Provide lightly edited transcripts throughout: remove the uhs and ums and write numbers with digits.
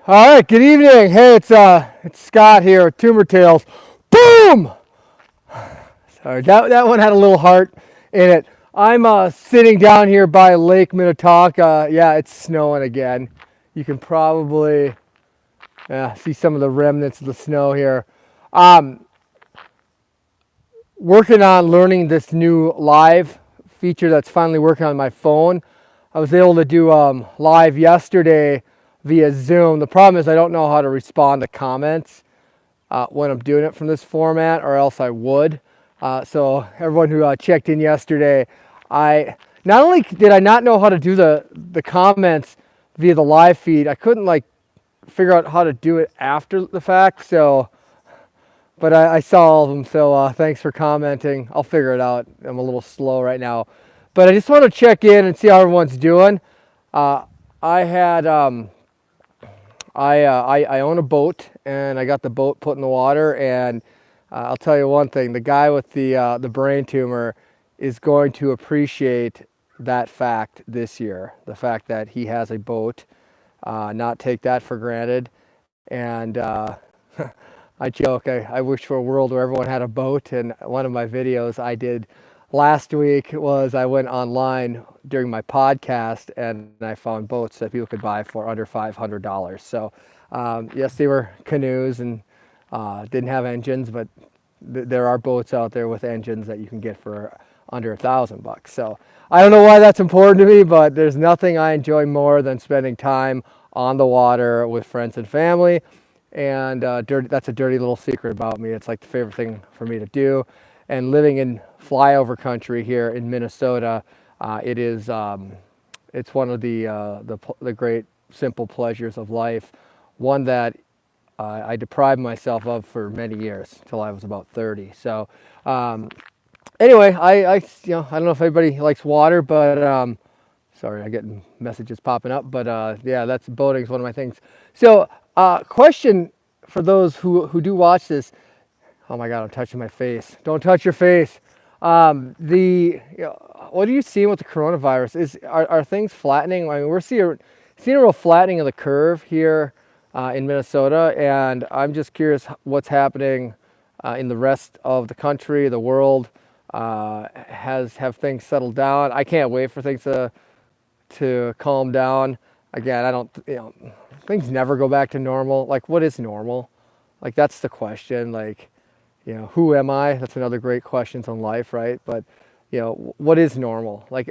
All right, good evening. Hey, it's Scott here, Tumor Tales. Boom! Sorry, that one had a little heart in it. I'm sitting down here by Lake Minnetonka. Yeah, it's snowing again. You can probably see some of the remnants of the snow here. Um, Working on learning this new live feature that's finally working on my phone. I was able to do live yesterday via Zoom. The problem is I don't know how to respond to comments when I'm doing it from this format, or else I would. So everyone who checked in yesterday, I not only did I not know how to do the comments via the live feed, I couldn't figure out how to do it after the fact. So, but I saw all of them. So thanks for commenting. I'll figure it out. I'm a little slow right now, but I just want to check in and see how everyone's doing. I had I own a boat, and I got the boat put in the water, and I'll tell you one thing, the guy with the brain tumor is going to appreciate that fact this year, the fact that he has a boat, not take that for granted. And I joke, I wish for a world where everyone had a boat, and one of my videos I did last week was I went online during my podcast and I found boats that people could buy for under $500. So yes, they were canoes and didn't have engines, but there are boats out there with engines that you can get for under $1,000. So I don't know why that's important to me, but there's nothing I enjoy more than spending time on the water with friends and family. And that's a dirty little secret about me. It's like the favorite thing for me to do. And living in Flyover country here in Minnesota, it's one of the great simple pleasures of life. One that I deprived myself of for many years till I was about 30. So anyway, I don't know if everybody likes water, but sorry, I'm getting messages popping up. But yeah, that's boating is one of my things. So question for those who do watch this. Oh my God, I'm touching my face. Don't touch your face. What are you seeing with the coronavirus? Are things flattening? I mean, we're seeing a real flattening of the curve here in Minnesota, and I'm just curious what's happening in the rest of the country, the world. Have things settled down? I can't wait for things to calm down. Again, things never go back to normal. Like, what is normal? Like, that's the question. Like, who am I? That's another great question on life, right? But, what is normal? Like,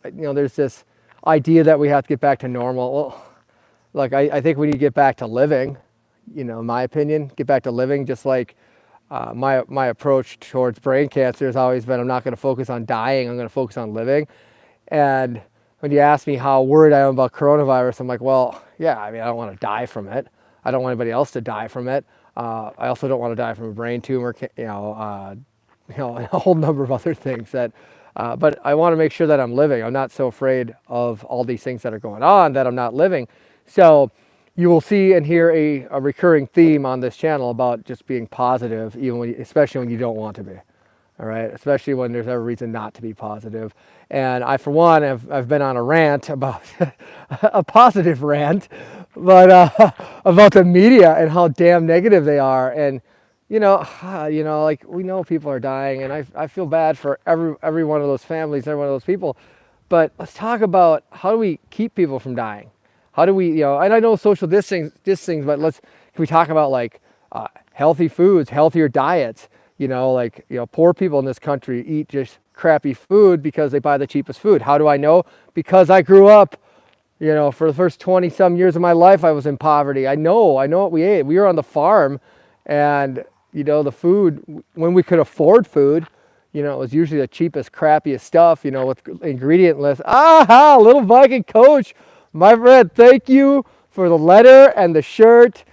there's this idea that we have to get back to normal. Well, like, I think we need to get back to living, in my opinion, get back to living. Just like my approach towards brain cancer has always been, I'm not going to focus on dying. I'm going to focus on living. And when you ask me how worried I am about coronavirus, I'm like, well, yeah, I mean, I don't want to die from it. I don't want anybody else to die from it. I also don't want to die from a brain tumor, a whole number of other things but I want to make sure that I'm living. I'm not so afraid of all these things that are going on that I'm not living. So you will see and hear a recurring theme on this channel about just being positive, especially when you don't want to be. All right, especially when there's every reason not to be positive. And I, for one, I've been on a rant about a positive rant, but about the media and how damn negative they are. And like, we know people are dying, and I feel bad for every one of those families, every one of those people. But let's talk about, how do we keep people from dying? How do we, and I know social distancing, but can we talk about healthy foods, healthier diets? Poor people in this country eat just crappy food because they buy the cheapest food. How do I know? Because I grew up, for the first 20 some years of my life, I was in poverty. I know what we ate. We were on the farm, and, the food, when we could afford food, it was usually the cheapest, crappiest stuff, with ingredient lists. Aha, little Viking coach, my friend, thank you for the letter and the shirt.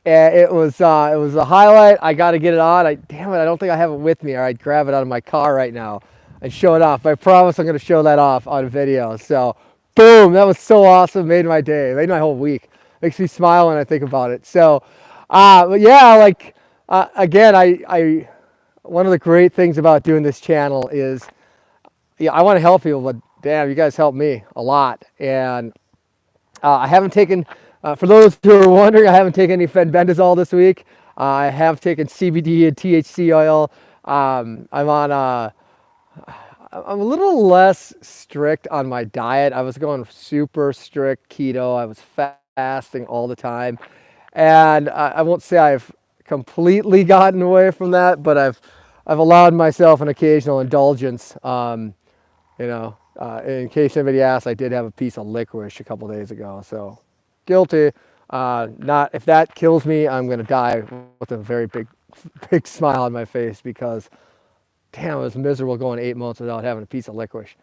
And it was a highlight. I got to get it on. Damn it, I don't think I have it with me, or I'd grab it out of my car right now and show it off. I promise I'm going to show that off on video. So, boom, that was so awesome. Made my day. Made my whole week. Makes me smile when I think about it. So, but yeah, again, I one of the great things about doing this channel is, I want to help people, but damn, you guys help me a lot. And I haven't taken, for those who are wondering, I haven't taken any fenbendazole this week. I have taken CBD and THC oil. I'm on I'm a little less strict on my diet. I was going super strict keto. I was fasting all the time. And I won't say I've completely gotten away from that, but I've allowed myself an occasional indulgence. In case anybody asks, I did have a piece of licorice a couple days ago. So guilty. Not if that kills me, I'm gonna die with a very big smile on my face because damn, it was miserable going 8 months without having a piece of licorice.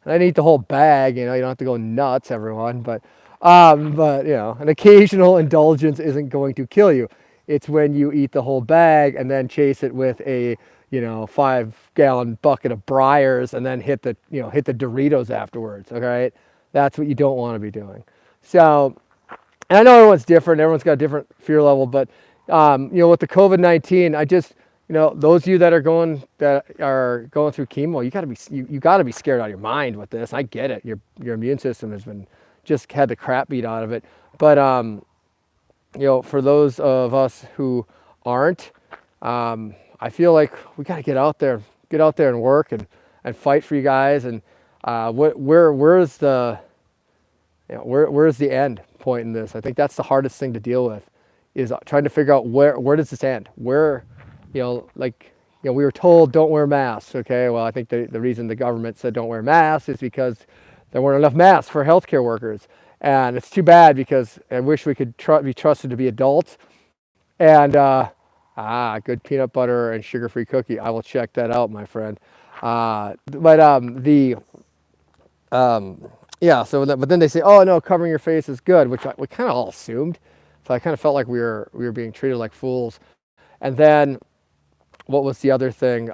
And I didn't eat the whole bag, you don't have to go nuts, everyone, but an occasional indulgence isn't going to kill you. It's when you eat the whole bag and then chase it with a 5-gallon bucket of Briars and then hit the Doritos afterwards. Okay, that's what you don't want to be doing. So, and I know everyone's different. Everyone's got a different fear level, but with the COVID-19, I just those of you that are going through chemo, you gotta be scared out of your mind with this. I get it. Your immune system has been just had the crap beat out of it. But for those of us who aren't, I feel like we got to get out there and work and fight for you guys. And where's the end point in this? I think that's the hardest thing to deal with, is trying to figure out where does this end? We were told don't wear masks. Okay, well, I think the reason the government said don't wear masks is because there weren't enough masks for healthcare workers. And it's too bad because I wish we could be trusted to be adults. And good peanut butter and sugar-free cookie. I will check that out, my friend. But then they say, oh no, covering your face is good, which we kind of all assumed. So I kind of felt like we were being treated like fools. And then what was the other thing?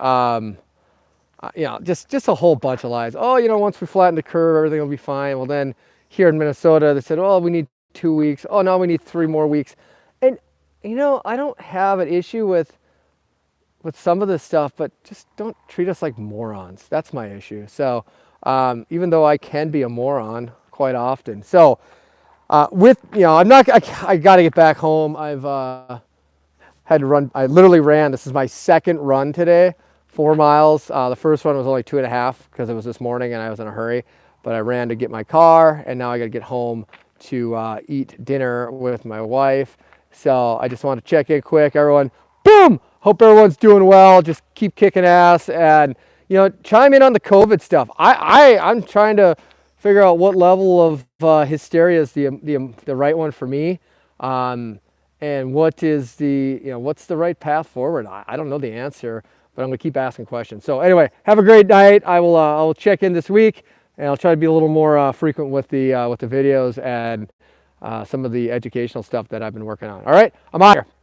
Just a whole bunch of lies. Oh, once we flatten the curve, everything will be fine. Well, then here in Minnesota, they said, oh, we need 2 weeks. Oh, no, we need 3 more weeks. And, I don't have an issue with some of this stuff, but just don't treat us like morons. That's my issue. So even though I can be a moron quite often. So I got to get back home. I've had to run. I literally ran. This is my second run today, 4 miles. The first one was only 2.5 because it was this morning and I was in a hurry. But I ran to get my car, and now I got to get home to eat dinner with my wife. So I just want to check in quick, everyone. Boom! Hope everyone's doing well. Just keep kicking ass, and chime in on the COVID stuff. I'm trying to figure out what level of hysteria is the right one for me. And what is what's the right path forward? I don't know the answer, but I'm gonna keep asking questions. So anyway, have a great night. I'll check in this week, and I'll try to be a little more frequent with the videos and some of the educational stuff that I've been working on. All right, I'm out here.